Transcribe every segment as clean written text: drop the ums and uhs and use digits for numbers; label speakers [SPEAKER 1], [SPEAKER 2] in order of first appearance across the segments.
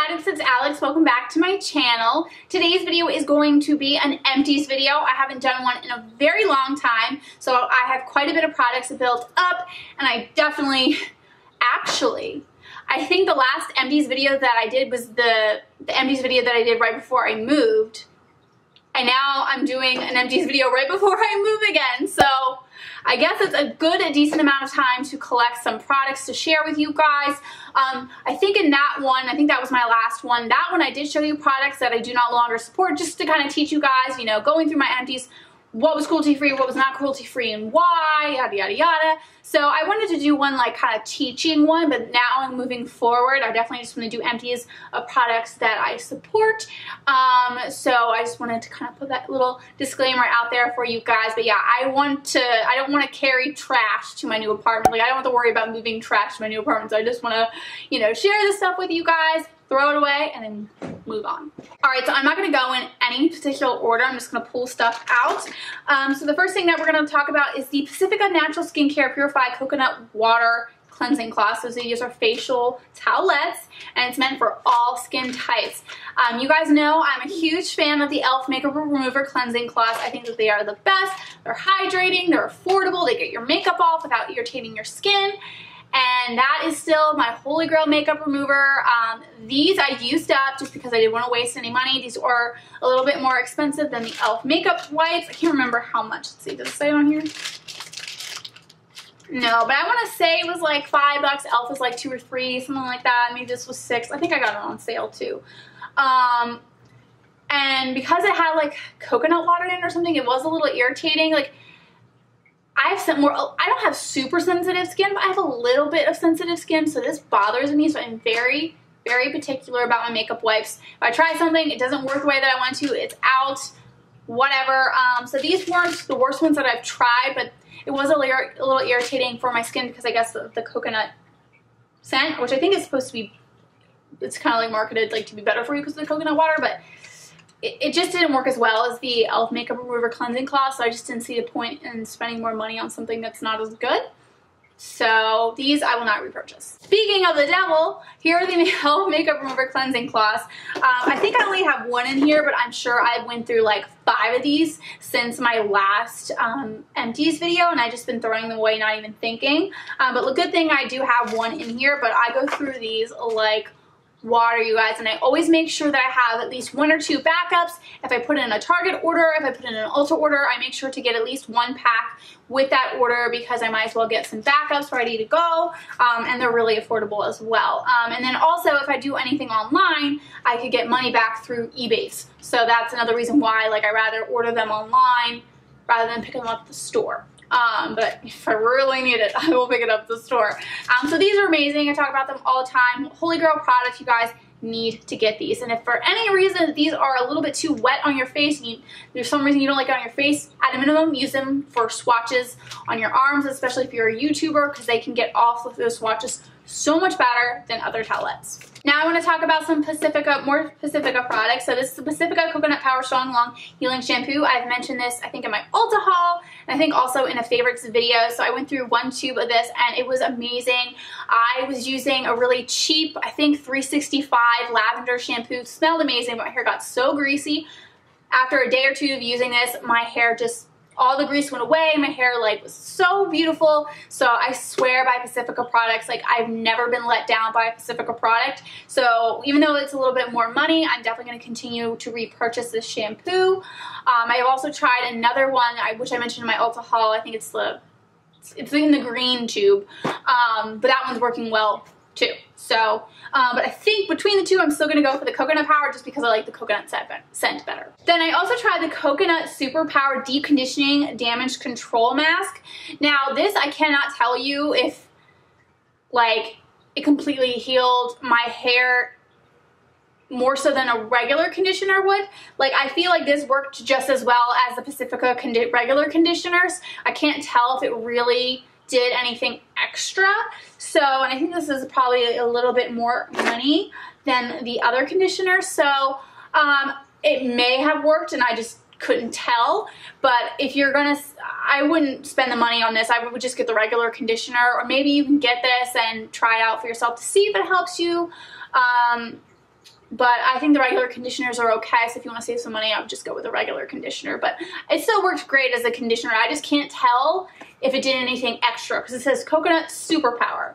[SPEAKER 1] Addicts, it's Alex. Welcome back to my channel. Today's video is going to be an empties video. I haven't done one in a very long time, so I have quite a bit of products built up, and I definitely, I think the last empties video that I did was the empties video that I did right before I moved, and now I'm doing an empties video right before I move again, so I guess it's a decent amount of time to collect some products to share with you guys. I think in that one, I think that was my last one. That one I did show you products that I do not longer support, just to kind of teach you guys, you know, going through my empties, what was cruelty-free, what was not cruelty-free, and why, yada, yada, yada. So I wanted to do one like kind of teaching one, but now I'm moving forward. I definitely just want to do empties of products that I support. So I just wanted to kind of put that little disclaimer out there for you guys. But yeah, I don't want to carry trash to my new apartment. Like, I don't have to worry about moving trash to my new apartment. So I just want to, you know, share this stuff with you guys, throw it away, and then move on. Alright, so I'm not going to go in any particular order. I'm just going to pull stuff out. So the first thing that we're going to talk about is the Pacifica Natural Skincare Purified Coconut Water Cleansing Cloth. So these are facial towelettes, and it's meant for all skin types. You guys know I'm a huge fan of the e.l.f. Makeup Remover Cleansing Cloths. I think that they are the best. They're hydrating, they're affordable, they get your makeup off without irritating your skin. And that is still my holy grail makeup remover. These I used up just because I didn't want to waste any money. These are a little bit more expensive than the e.l.f. makeup wipes. I can't remember how much. Let's see, does it say on here? No, but I want to say it was like $5. e.l.f. was like $2 or $3, something like that. Maybe this was $6. I think I got it on sale too. And because it had like coconut water in it or something, it was a little irritating. Like, I don't have super sensitive skin, but I have a little bit of sensitive skin, so this bothers me, so I'm very, very particular about my makeup wipes. If I try something, it doesn't work the way that I want to, it's out, whatever. So these weren't the worst ones that I've tried, but it was a little irritating for my skin because I guess the coconut scent, which I think is supposed to be, it's kind of like marketed like to be better for you because of the coconut water, but it just didn't work as well as the e.l.f. Makeup Remover Cleansing Cloth, so I just didn't see the point in spending more money on something that's not as good. So these I will not repurchase. Speaking of the devil, here are the e.l.f. Makeup Remover Cleansing Cloths. I think I only have one in here, but I'm sure I went through like 5 of these since my last empties video, and I've just been throwing them away, not even thinking. But the good thing I do have one in here, but I go through these like water, you guys, and I always make sure that I have at least 1 or 2 backups. If I put in a Target order, if I put in an Ulta order, I make sure to get at least 1 pack with that order because I might as well get some backups ready to go, and they're really affordable as well. And then also, if I do anything online, I could get money back through eBay. So that's another reason why, like, I rather order them online rather than pick them up at the store. But if I really need it, I will pick it up at the store. So these are amazing. I talk about them all the time. Holy grail products, you guys need to get these. And if for any reason these are a little bit too wet on your face, there's some reason you don't like it on your face, at a minimum, use them for swatches on your arms, especially if you're a YouTuber, because they can get off of those swatches so much better than other towelettes. Now I want to talk about some more Pacifica products. So this is the Pacifica Coconut Power Strong Long Healing Shampoo. I've mentioned this, I think, in my Ulta haul, and I think also in a favorites video. So I went through 1 tube of this, and it was amazing. I was using a really cheap, I think, $3.65 lavender shampoo. It smelled amazing, but my hair got so greasy. After a day or 2 of using this, my hair just, all the grease went away. My hair like was so beautiful. So I swear by Pacifica products, like, I've never been let down by a Pacifica product. So even though it's a little bit more money, I'm definitely going to continue to repurchase this shampoo. I have also tried another one, which I mentioned in my Ulta haul. I think it's in the green tube, but that one's working well too. So, but I think between the two, I'm still going to go for the coconut power just because I like the coconut scent better. Then I also tried the Coconut Superpower Deep Conditioning Damage Control Mask. Now this, I cannot tell you if, like, it completely healed my hair more so than a regular conditioner would. Like, I feel like this worked just as well as the Pacifica regular conditioners. I can't tell if it really did anything extra. So, and I think this is probably a little bit more money than the other conditioners. So, it may have worked and I just couldn't tell. But if you're gonna, I wouldn't spend the money on this. I would just get the regular conditioner, or maybe you can get this and try it out for yourself to see if it helps you. But I think the regular conditioners are okay, so if you want to save some money, I would just go with a regular conditioner. But it still works great as a conditioner. I just can't tell if it did anything extra because it says coconut superpower,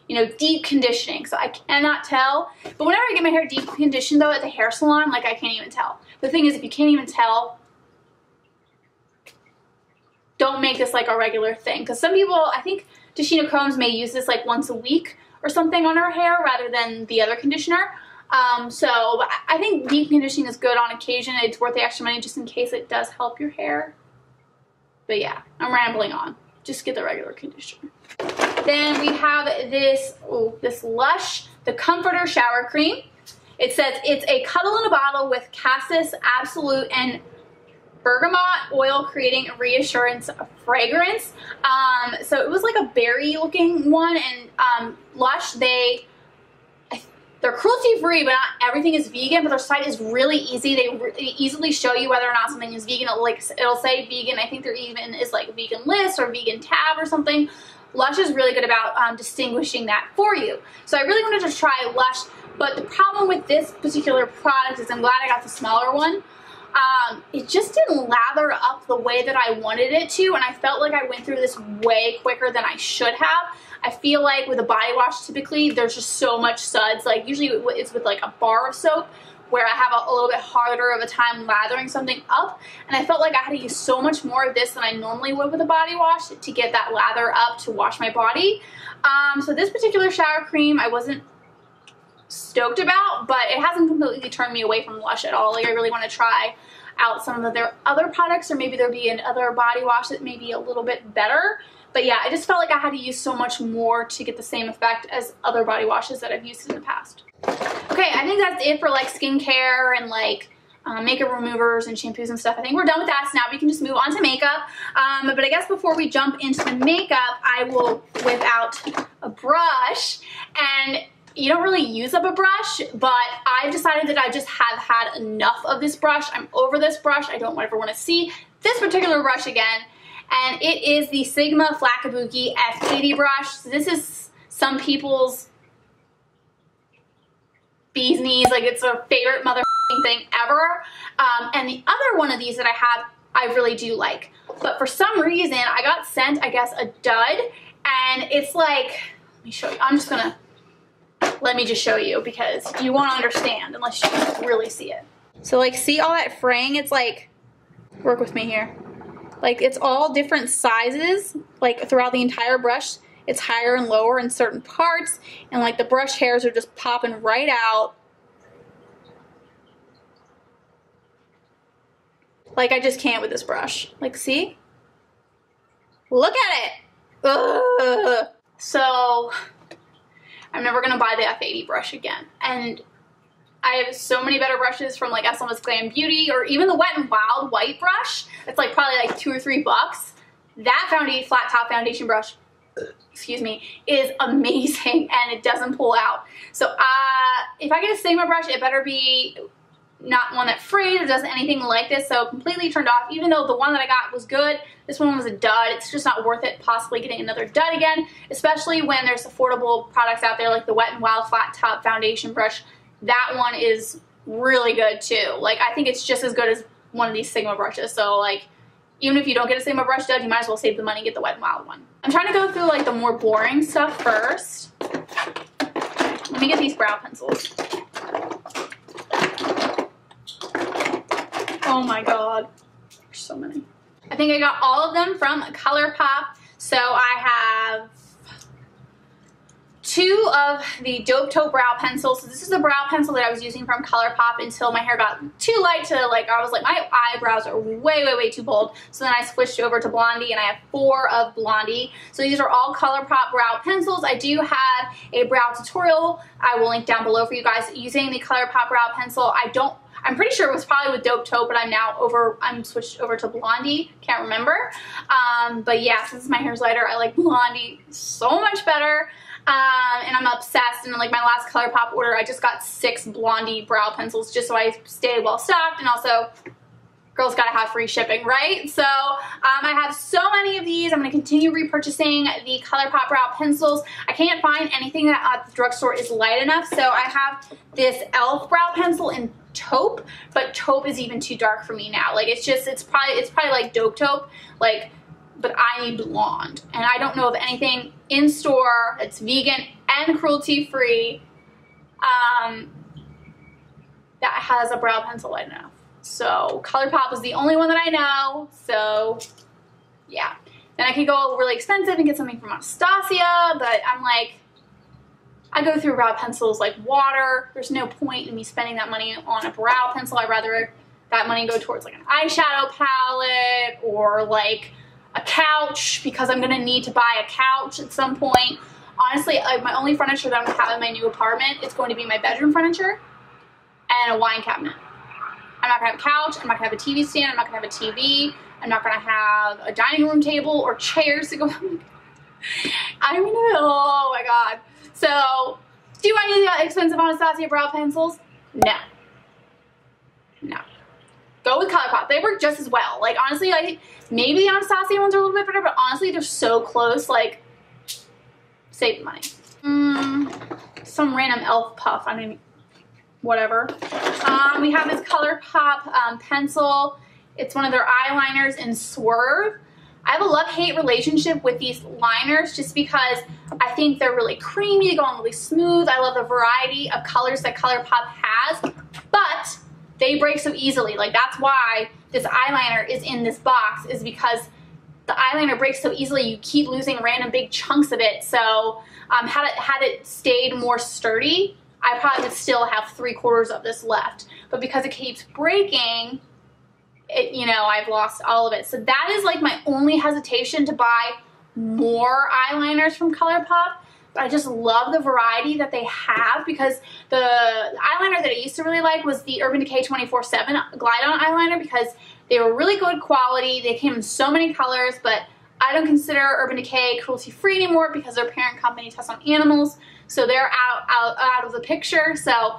[SPEAKER 1] you know, deep conditioning. So I cannot tell. But whenever I get my hair deep conditioned though at the hair salon, like I can't even tell. The thing is, if you can't even tell, don't make this like a regular thing. Because some people, I think Tashina Combs may use this like once a week or something on her hair rather than the other conditioner. So I think deep conditioning is good on occasion. It's worth the extra money just in case it does help your hair. But yeah, I'm rambling on. Just get the regular conditioner. Then we have this Lush, the Comforter Shower Cream. It says it's a cuddle in a bottle with cassis, absolute, and bergamot oil, creating a reassurance fragrance. So it was like a berry looking one, and Lush, they're cruelty-free, but not everything is vegan, but their site is really easy. They easily show you whether or not something is vegan. It'll say vegan. I think there even is like vegan list or vegan tab or something. Lush is really good about distinguishing that for you. So I really wanted to try Lush, but the problem with this particular product is I'm glad I got the smaller one. It just didn't lather up the way that I wanted it to, and I felt like I went through this way quicker than I should have. I feel like with a body wash, typically, there's just so much suds. Like, usually it's with like a bar of soap where I have a little bit harder of a time lathering something up. And I felt like I had to use so much more of this than I normally would with a body wash to get that lather up to wash my body. So this particular shower cream, I wasn't stoked about, but it hasn't completely turned me away from Lush at all. Like, I really want to try out some of their other products, or maybe there'll be another body wash that may be a little bit better. But yeah, I just felt like I had to use so much more to get the same effect as other body washes that I've used in the past. Okay, I think that's it for like skincare and like makeup removers and shampoos and stuff. I think we're done with that, so now we can just move on to makeup. But I guess before we jump into the makeup, I will whip out a brush. And you don't really use up a brush, but I've decided that I just have had enough of this brush. I'm over this brush. I don't ever want to see this particular brush again. And it is the Sigma Flacabuki F80 brush. So this is some people's bee's knees. Like, it's their favorite motherfucking thing ever. And the other one of these that I have, I really do like. But for some reason, I got sent, I guess, a dud. And it's like, let me show you. Let me just show you because you won't understand unless you really see it. So like, see all that fraying? It's like, work with me here. Like, it's all different sizes, like throughout the entire brush. It's higher and lower in certain parts, and like the brush hairs are just popping right out. Like, I just can't with this brush. Like, see? Look at it. Ugh. So I'm never gonna buy the F80 brush again. And I have so many better brushes from like SLM's Glam Beauty, or even the Wet n Wild white brush. It's like probably like $2 or $3. That flat top foundation brush, excuse me, is amazing, and it doesn't pull out. So if I get a Sigma brush, it better be not one that frayed or does anything like this. So completely turned off. Even though the one that I got was good, this one was a dud. It's just not worth it possibly getting another dud again, especially when there's affordable products out there like the Wet n Wild flat top foundation brush. That one is really good too. Like, I think it's just as good as one of these Sigma brushes. So like, even if you don't get a Sigma brush dud, you might as well save the money and get the Wet n Wild one. I'm trying to go through like the more boring stuff first. Let me get these brow pencils. Oh my god, there's so many. I think I got all of them from ColourPop. So I have 2 of the Dope Taupe brow pencils. So this is the brow pencil that I was using from ColourPop until my hair got too light to, like, I was like, my eyebrows are way, way, way too bold. So then I switched over to Blondie, and I have 4 of Blondie. So these are all ColourPop brow pencils. I do have a brow tutorial I will link down below for you guys using the ColourPop brow pencil. I'm pretty sure it was probably with Dope Taupe, but I'm switched over to Blondie. Can't remember. But yeah, since my hair's lighter, I like Blondie so much better. And I'm obsessed. And in like my last ColourPop order, I just got 6 Blondie brow pencils just so I stay well stocked, and also girls gotta have free shipping, right? So I have so many of these. I'm gonna continue repurchasing the ColourPop brow pencils. I can't find anything that at the drugstore is light enough, so I have this e.l.f. brow pencil in taupe, but taupe is even too dark for me now. Like, it's probably like dope taupe, like, but I need blonde, and I don't know of anything in store that's vegan and cruelty-free that has a brow pencil light enough. So ColourPop is the only one that I know, so yeah. Then I could go really expensive and get something from Anastasia, but I'm like, I go through brow pencils like water. There's no point in me spending that money on a brow pencil. I'd rather that money go towards like an eyeshadow palette or like a couch, because I'm gonna need to buy a couch at some point. Honestly, like, my only furniture that I'm gonna have in my new apartment is going to be my bedroom furniture and a wine cabinet. I'm not gonna have a couch, I'm not gonna have a TV stand, I'm not gonna have a TV, I'm not gonna have a dining room table or chairs to go. I'm gonna, oh my god. So, do I need the expensive Anastasia brow pencils? No. No. Go with ColourPop. They work just as well. Like, honestly, like, maybe the Anastasia ones are a little bit better, but honestly, they're so close. Like, save money. Some random e.l.f. puff. I mean, whatever. We have this ColourPop pencil. It's one of their eyeliners in Swerve. I have a love-hate relationship with these liners just because I think they're really creamy, they go on really smooth. I love the variety of colors that ColourPop has, but they break so easily. Like, that's why this eyeliner is in this box, is because the eyeliner breaks so easily. You keep losing random big chunks of it. So had it stayed more sturdy, I probably would still have 3/4 of this left. But because it keeps breaking, you know, I've lost all of it. So that is like my only hesitation to buy more eyeliners from ColourPop. But I just love the variety that they have, because the eyeliner that I used to really like was the Urban Decay 24/7 Glide On eyeliner, because they were really good quality. They came in so many colors, but I don't consider Urban Decay cruelty-free anymore because their parent company tests on animals. So they're out of the picture. So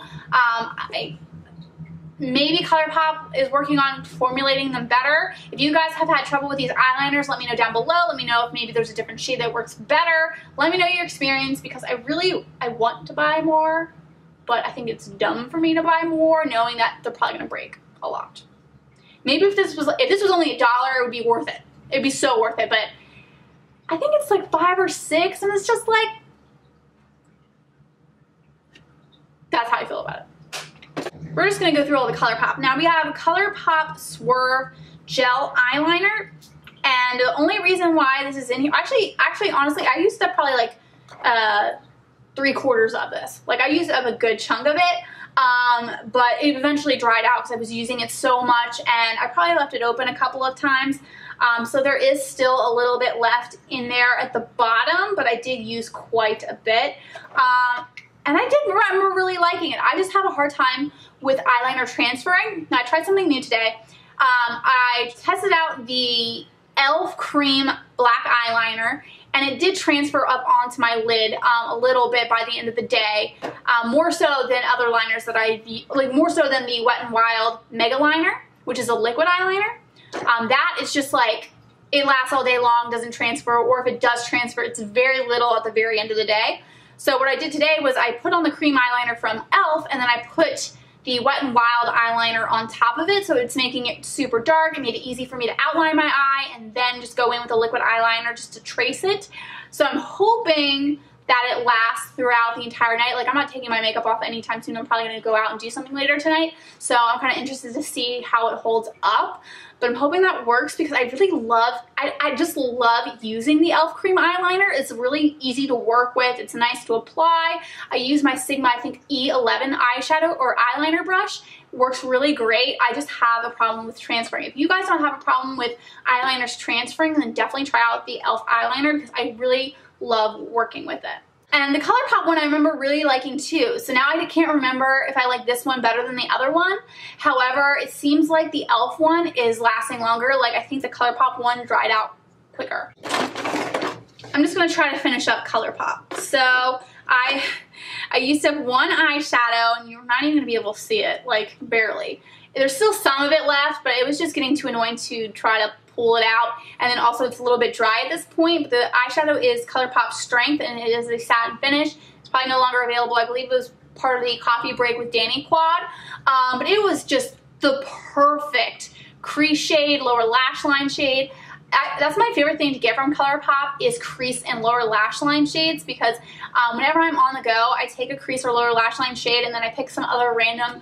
[SPEAKER 1] maybe ColourPop is working on formulating them better. If you guys have had trouble with these eyeliners, let me know down below. Let me know if maybe there's a different shade that works better. Let me know your experience, because I want to buy more, but I think it's dumb for me to buy more knowing that they're probably gonna break a lot. Maybe if this was only $1, it would be worth it. It'd be so worth it, but I think it's like $5 or $6, and it's just like, that's how I feel about it. We're just gonna go through all the ColourPop. Now we have ColourPop Swerve Gel Eyeliner, and the only reason why this is in here, actually, honestly, I used up probably like 3/4 of this. Like, I used up a good chunk of it, but it eventually dried out because I was using it so much, and I probably left it open a couple of times. So there is still a little bit left in there at the bottom, but I did use quite a bit. And I did remember really liking it. I just have a hard time with eyeliner transferring. Now, I tried something new today. I tested out the e.l.f. Cream Black Eyeliner, and it did transfer up onto my lid a little bit by the end of the day. More so than other liners that more so than the Wet n Wild Mega Liner, which is a liquid eyeliner. That is just like, it lasts all day long, doesn't transfer, or if it does transfer, it's very little at the very end of the day. So what I did today was I put on the cream eyeliner from e.l.f. and then I put the Wet n Wild eyeliner on top of it, so it's making it super dark. It made it easy for me to outline my eye and then just go in with a liquid eyeliner just to trace it. So I'm hoping that it lasts throughout the entire night. Like, I'm not taking my makeup off anytime soon. I'm probably going to go out and do something later tonight. So I'm kind of interested to see how it holds up. But I'm hoping that works, because I really love, I just love using the e.l.f. Cream Eyeliner. It's really easy to work with. It's nice to apply. I use my Sigma, I think, E11 eyeshadow or eyeliner brush. It works really great. I just have a problem with transferring. If you guys don't have a problem with eyeliners transferring, then definitely try out the e.l.f. eyeliner, because I really love working with it. And the ColourPop one I remember really liking too. So now I can't remember if I like this one better than the other one. However, it seems like the e.l.f. one is lasting longer. Like, I think the ColourPop one dried out quicker. I'm just going to try to finish up ColourPop. So I used up one eyeshadow, and you're not even gonna be able to see it, like barely. There's still some of it left, but it was just getting too annoying to try to pull it out. And then also it's a little bit dry at this point, but the eyeshadow is ColourPop Strength, and it is a satin finish. It's probably no longer available. I believe it was part of the coffee break with Danny Quad, but it was just the perfect crease shade, lower lash line shade. That's my favorite thing to get from ColourPop is crease and lower lash line shades, because whenever I'm on the go, I take a crease or lower lash line shade and then I pick some other random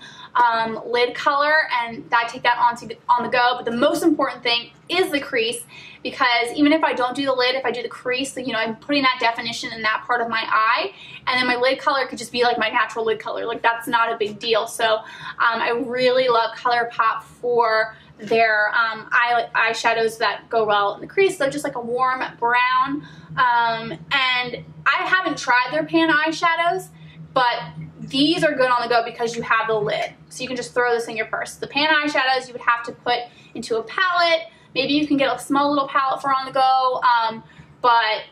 [SPEAKER 1] lid color and I take that on the go. But the most important thing is the crease, because even if I don't do the lid, if I do the crease, you know, I'm putting that definition in that part of my eye, and then my lid color could just be like my natural lid color. Like, that's not a big deal. So I really love ColourPop for their eyeshadows that go well in the crease. So just like a warm brown. And I haven't tried their pan eyeshadows, but these are good on the go because you have the lid. So you can just throw this in your purse. The pan eyeshadows you would have to put into a palette. Maybe you can get a small little palette for on the go. But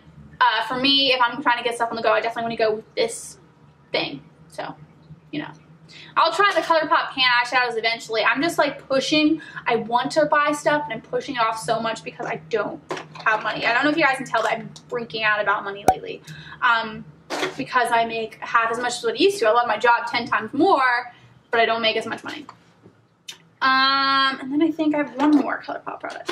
[SPEAKER 1] for me, if I'm trying to get stuff on the go, I definitely want to go with this thing. So, you know. I'll try the ColourPop pan eyeshadows eventually. I'm just like pushing. I want to buy stuff and I'm pushing it off so much because I don't have money. I don't know if you guys can tell, but I'm freaking out about money lately. Because I make half as much as what I used to. I love my job 10 times more, but I don't make as much money. And then I think I have one more ColourPop product.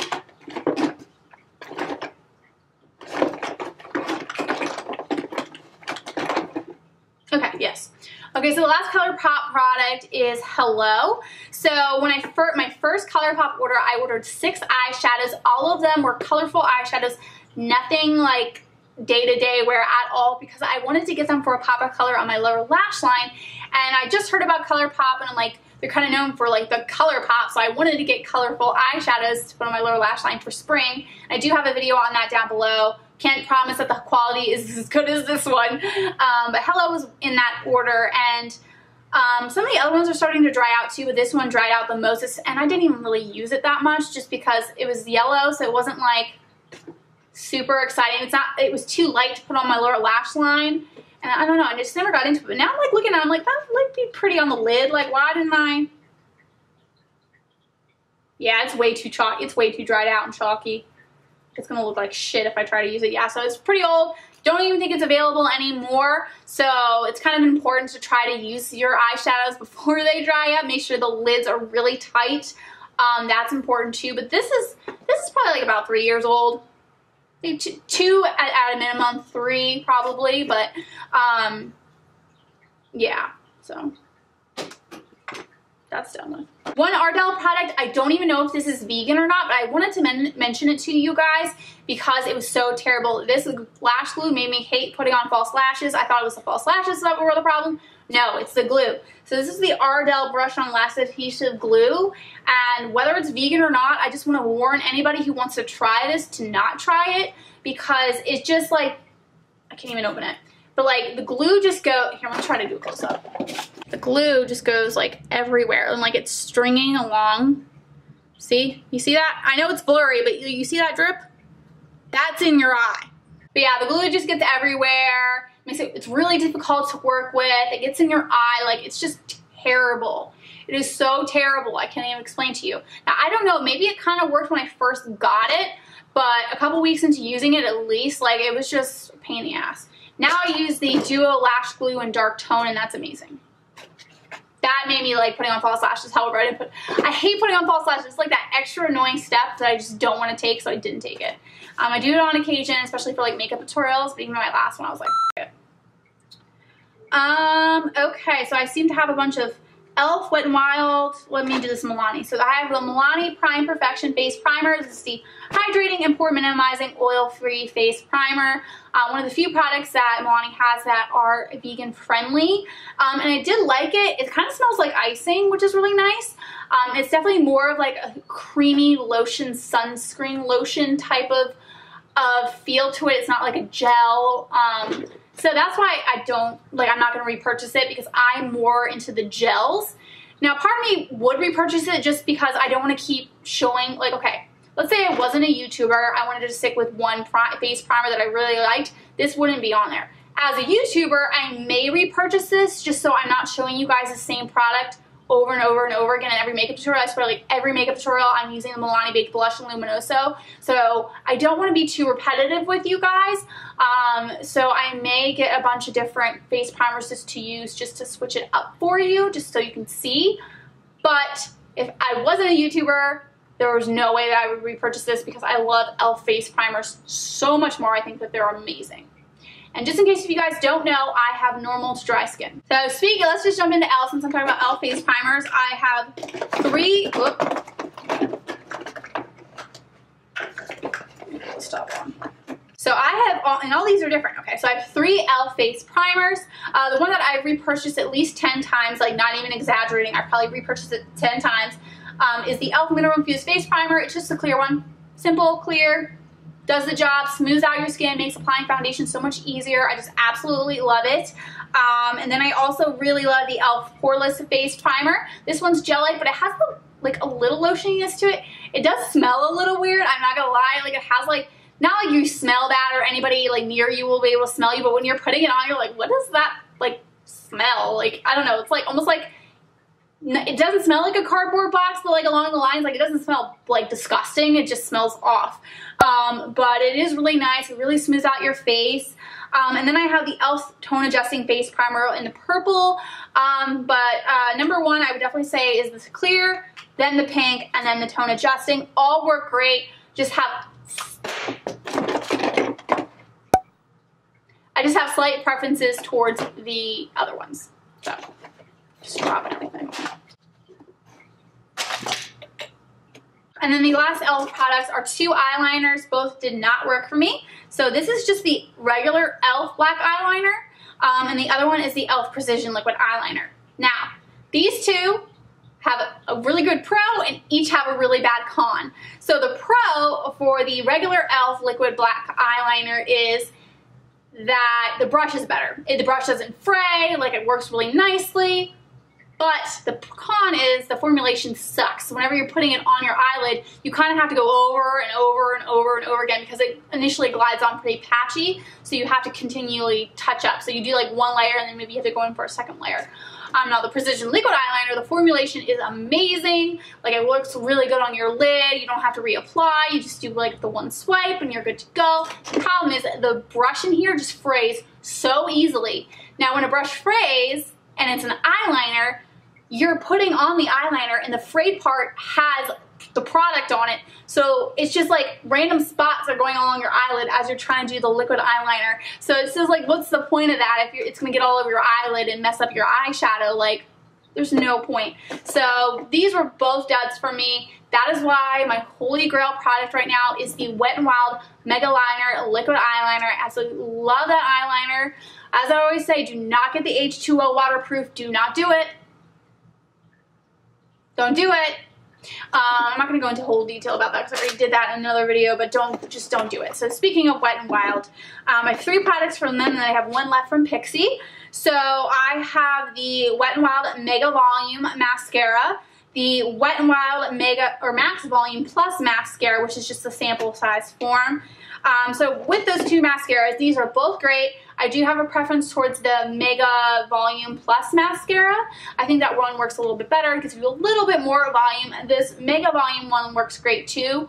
[SPEAKER 1] Okay, yes. Okay, so the last ColourPop product is Hello. So when my first ColourPop order, I ordered 6 eyeshadows. All of them were colorful eyeshadows, nothing like day-to-day wear at all, because I wanted to get them for a pop of color on my lower lash line. And I just heard about ColourPop, and I'm like, they're kind of known for like the ColourPop, so I wanted to get colorful eyeshadows to put on my lower lash line for spring. I do have a video on that down below. Can't promise that the quality is as good as this one, but Hello was in that order, and some of the other ones are starting to dry out too, but this one dried out the most, and I didn't even really use it that much just because it was yellow, so it wasn't like super exciting. It was too light to put on my lower lash line, and I don't know, I just never got into it. But now I'm like looking at it, I'm like, that would be pretty on the lid. Like, why didn't I? Yeah, it's way too chalky. It's way too dried out and chalky. It's gonna look like shit if I try to use it. Yeah, so it's pretty old. Don't even think it's available anymore. So it's kind of important to try to use your eyeshadows before they dry up. Make sure the lids are really tight. That's important too. But this is probably like about 3 years old. Maybe two at a minimum, 3 probably. But yeah, so that's done with. One Ardell product, I don't even know if this is vegan or not, but I wanted to mention it to you guys because it was so terrible. This lash glue made me hate putting on false lashes. I thought it was the false lashes that were the problem. No, it's the glue. So this is the Ardell Brush On Lash Adhesive Glue, and whether it's vegan or not, I just want to warn anybody who wants to try this to not try it, because it's just like, I can't even open it. But like the glue just here, I'm gonna try to do a close up. The glue just goes like everywhere, and like it's stringing along. See? You see that? I know it's blurry, but you see that drip? That's in your eye. But yeah, the glue just gets everywhere. It's really difficult to work with. It gets in your eye. Like, it's just terrible. It is so terrible. I can't even explain to you. Now, I don't know. Maybe it kind of worked when I first got it, but a couple weeks into using it at least, like, it was just a pain in the ass. Now I use the Duo Lash Glue in Dark Tone, and that's amazing. That made me like putting on false lashes. However, I hate putting on false lashes. It's like that extra annoying step that I just don't want to take, so I didn't take it. I do it on occasion, especially for like makeup tutorials, but even my last one, I was like, F it. Okay, so I seem to have a bunch of e.l.f. Wet n Wild. Let me do this Milani. So I have the Milani Prime Perfection Face Primer. This is the hydrating and pore minimizing oil-free face primer. One of the few products that Milani has that are vegan friendly. And I did like it. It kind of smells like icing, which is really nice. It's definitely more of like a creamy lotion, sunscreen lotion type of feel to it. It's not like a gel. So that's why I'm not going to repurchase it, because I'm more into the gels. Now, part of me would repurchase it just because I don't want to keep showing, like, okay, let's say I wasn't a YouTuber, I wanted to stick with one face primer that I really liked, this wouldn't be on there. as a YouTuber, I may repurchase this just so I'm not showing you guys the same product over and over and over again in every makeup tutorial. I swear, like every makeup tutorial, I'm using the Milani Baked Blush and Luminoso. So I don't want to be too repetitive with you guys. So I may get a bunch of different face primers just to use, just to switch it up for you, just so you can see. But if I wasn't a YouTuber, there was no way that I would repurchase this because I love e.l.f. face primers so much more. I think that they're amazing. And just in case if you guys don't know, I have normal to dry skin. So speaking, let's just jump into e.l.f. since I'm talking about e.l.f. face primers. I have three, stop on. So I have, and all these are different, okay, so I have three e.l.f. face primers. The one that I've repurchased at least 10 times, like not even exaggerating, I probably repurchased it 10 times, is the e.l.f. Mineral Infused Face Primer. It's just a clear one. Simple, clear, does the job, smooths out your skin, makes applying foundation so much easier. I just absolutely love it. And then I also really love the e.l.f. Poreless Face Primer. This one's gel-like, but it has like a little lotioniness to it. It does smell a little weird, I'm not gonna lie. Like it has like, not like you smell bad or anybody like near you will be able to smell you, but when you're putting it on, you're like, what does that like smell? Like, I don't know, it's like almost like, it doesn't smell like a cardboard box, but like along the lines, like it doesn't smell like disgusting, it just smells off. But it is really nice, it really smooths out your face. And then I have the e.l.f. Tone Adjusting Face Primer in the purple. Number one, I would definitely say is this clear, then the pink, and then the Tone Adjusting. All work great, I just have slight preferences towards the other ones. So, just dropping everything. And then the last e.l.f. products are two eyeliners. Both did not work for me. So this is just the regular e.l.f. black eyeliner. And the other one is the e.l.f. Precision Liquid Eyeliner. Now, these two have a really good pro and each have a really bad con. So the pro for the regular e.l.f. liquid black eyeliner is that the brush is better. The brush doesn't fray, like it works really nicely. But the con is the formulation sucks. Whenever you're putting it on your eyelid, you kind of have to go over and over and over and over again because it initially glides on pretty patchy, so you have to continually touch up. So you do like one layer and then maybe you have to go in for a second layer. Now the Precision Liquid Eyeliner, the formulation is amazing. Like it works really good on your lid. You don't have to reapply. You just do like the one swipe and you're good to go. The problem is the brush in here just frays so easily. Now when a brush frays and it's an eyeliner, you're putting on the eyeliner and the frayed part has the product on it. So it's just like random spots are going along your eyelid as you're trying to do the liquid eyeliner. So it's just like, what's the point of that if it's gonna get all over your eyelid and mess up your eyeshadow? Like, there's no point. So these were both duds for me. That is why my holy grail product right now is the Wet n Wild Mega Liner Liquid Eyeliner. I absolutely love that eyeliner. As I always say, do not get the H2O waterproof. Do not do it. Don't do it. I'm not going to go into whole detail about that because I already did that in another video, but just don't do it. So speaking of Wet n Wild, I have 3 products from them and then I have 1 left from Pixie. So I have the Wet n Wild Mega Volume Mascara, the Wet n Wild Mega or Max Volume Plus Mascara, which is just a sample size form. So with those 2 mascaras, these are both great. I do have a preference towards the Mega Volume Plus Mascara. I think that one works a little bit better. It gives you a little bit more volume. This Mega Volume one works great too.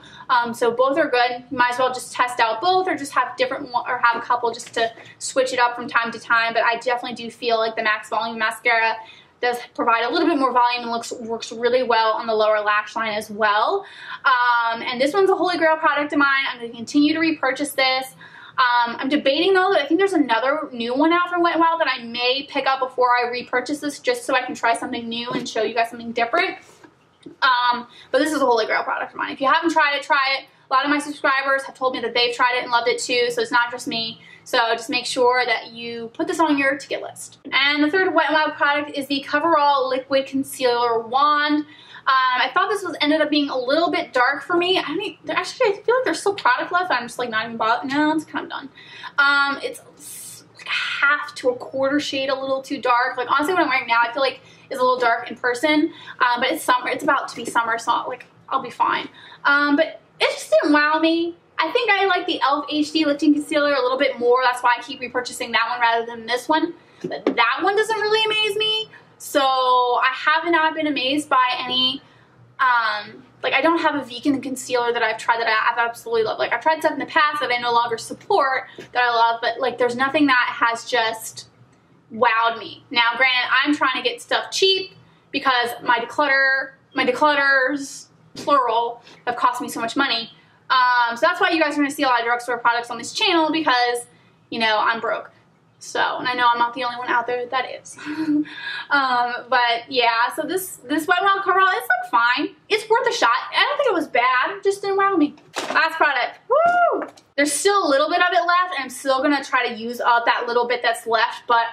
[SPEAKER 1] So both are good. You might as well just test out both or just have different or have a couple just to switch it up from time to time. But I definitely do feel like the Max Volume Mascara does provide a little bit more volume and works really well on the lower lash line as well. And this one's a holy grail product of mine. I'm going to continue to repurchase this. I'm debating though that I think there's another new one out from Wet n Wild that I may pick up before I repurchase this just so I can try something new and show you guys something different. But this is a holy grail product of mine. If you haven't tried it, try it. A lot of my subscribers have told me that they've tried it and loved it too, so it's not just me. So just make sure that you put this on your to-get list. And the third Wet n Wild product is the Coverall Liquid Concealer Wand. I thought this ended up being a little bit dark for me. Actually, I feel like there's still product left. I'm just like not even bothered. No, it's kind of done. It's like half to a quarter shade a little too dark. Like honestly, what I'm wearing now, I feel like is a little dark in person. But it's summer. It's about to be summer, so like I'll be fine. But it just didn't wow me. I think I like the e.l.f. HD Lifting Concealer a little bit more. That's why I keep repurchasing that one rather than this one. But that one doesn't really amaze me. So I have not been amazed by any, like I don't have a vegan concealer that I've tried that I've absolutely loved. Like I've tried stuff in the past that I no longer support that I love, but like there's nothing that has just wowed me. Now granted, I'm trying to get stuff cheap because my declutters, plural, have cost me so much money. So that's why you guys are going to see a lot of drugstore products on this channel because, you know, I'm broke. So, and I know I'm not the only one out there that is. But yeah, so this Wet n Wild coverall, it's like fine. It's worth a shot. I don't think it was bad. It just didn't wow me. Last product. Woo! There's still a little bit of it left, and I'm still going to try to use up that little bit that's left. But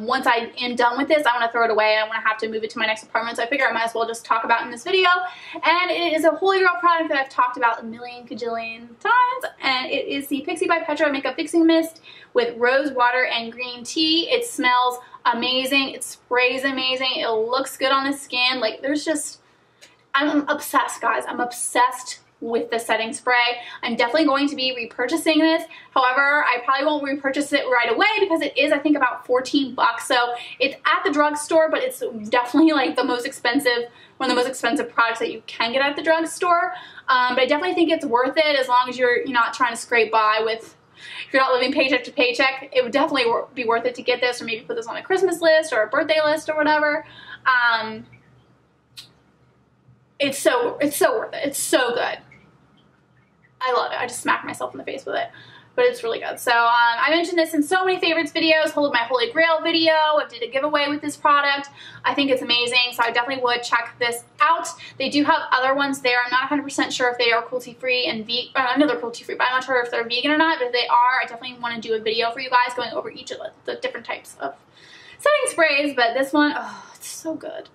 [SPEAKER 1] once I am done with this, I want to throw it away. I want to have to move it to my next apartment. So I figure I might as well just talk about it in this video. And it is a Holy Grail product that I've talked about a million kajillion times. And it is the Pixi by Petra Makeup Fixing Mist with rose water and green tea. It smells amazing. It sprays amazing. It looks good on the skin. Like there's just, I'm obsessed, guys. I'm obsessed with the setting spray. I'm definitely going to be repurchasing this. However, I probably won't repurchase it right away because it is, I think, about 14 bucks. So it's at the drugstore, but it's definitely like the most expensive, one of the most expensive products that you can get at the drugstore. But I definitely think it's worth it as long as you're not trying to scrape by with, if you're not living paycheck to paycheck. It would definitely be worth it to get this, or maybe put this on a Christmas list or a birthday list or whatever. It's so worth it. It's so good. I love it. I just smacked myself in the face with it. But it's really good. So I mentioned this in so many favorites videos. Hold my Holy Grail video. I did a giveaway with this product. I think it's amazing. So I definitely would check this out. They do have other ones there. I'm not 100% sure if they are cruelty-free and vegan. I know they're cruelty-free, but I'm not sure if they're vegan or not. But if they are, I definitely want to do a video for you guys going over each of the different types of setting sprays. But this one, oh, it's so good.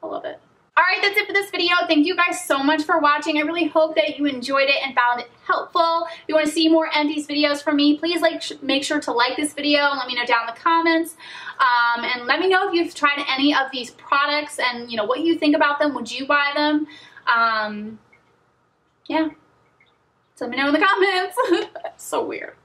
[SPEAKER 1] I love it. Alright, that's it for this video. Thank you guys so much for watching. I really hope that you enjoyed it and found it helpful. If you want to see more Empties videos from me, please make sure to like this video and let me know down in the comments. And let me know if you've tried any of these products and, you know, what you think about them. Would you buy them? Yeah. So let me know in the comments. So weird.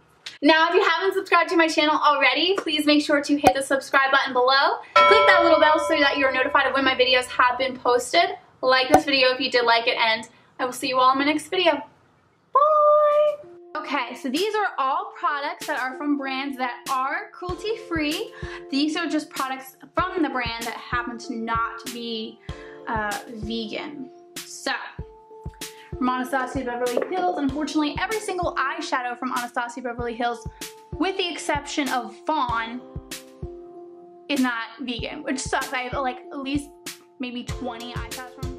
[SPEAKER 1] Now, if you haven't subscribed to my channel already, please make sure to hit the subscribe button below. Click that little bell so that you're notified of when my videos have been posted. Like this video if you did like it, and I will see you all in my next video. Bye! Okay, so these are all products that are from brands that are cruelty-free. These are just products from the brand that happen to not be vegan. So, from Anastasia Beverly Hills, unfortunately every single eyeshadow from Anastasia Beverly Hills, with the exception of Fawn, is not vegan, which sucks. I have like at least maybe 20 eyeshadows from